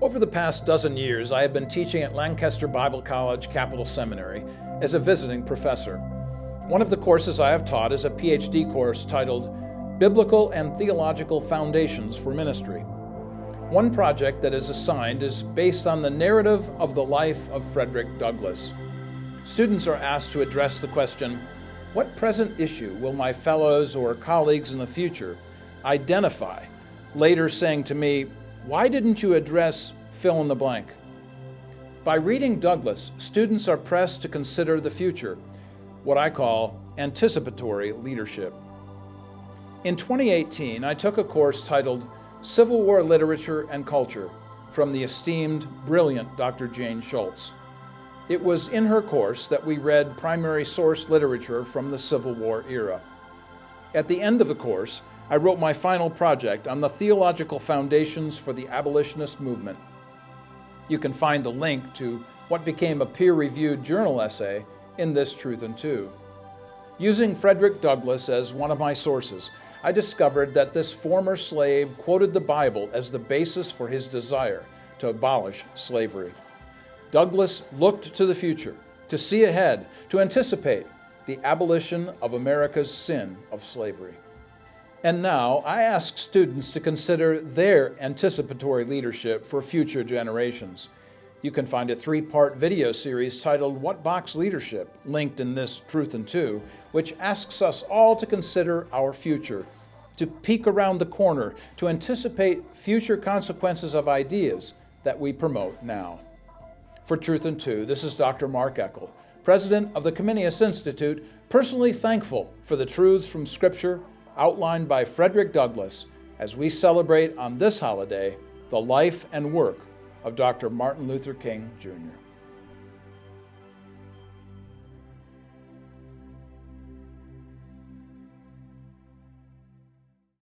Over the past dozen years, I have been teaching at Lancaster Bible College Capital Seminary as a visiting professor. One of the courses I have taught is a PhD course titled Biblical and Theological Foundations for Ministry. One project that is assigned is based on the narrative of the life of Frederick Douglass. Students are asked to address the question, what present issue will my fellows or colleagues in the future identify, later saying to me, why didn't you address fill in the blank? By reading Douglass, students are pressed to consider the future, what I call anticipatory leadership. In 2018, I took a course titled Civil War Literature and Culture from the esteemed, brilliant Dr. Jane Schultz. It was in her course that we read primary source literature from the Civil War era. At the end of the course, I wrote my final project on the theological foundations for the Abolitionist movement. You can find the link to what became a peer-reviewed journal essay in this Truth and Two. Using Frederick Douglass as one of my sources, I discovered that this former slave quoted the Bible as the basis for his desire to abolish slavery. Douglass looked to the future, to see ahead, to anticipate the abolition of America's sin of slavery. And now I ask students to consider their anticipatory leadership for future generations. You can find a 3-part video series titled What Box Leadership, linked in this Truth and Two, which asks us all to consider our future, to peek around the corner, to anticipate future consequences of ideas that we promote now. For Truth and Two, this is Dr. Mark Eckel, president of the Comenius Institute, personally thankful for the truths from Scripture outlined by Frederick Douglass as we celebrate on this holiday the life and work of Dr. Martin Luther King, Jr.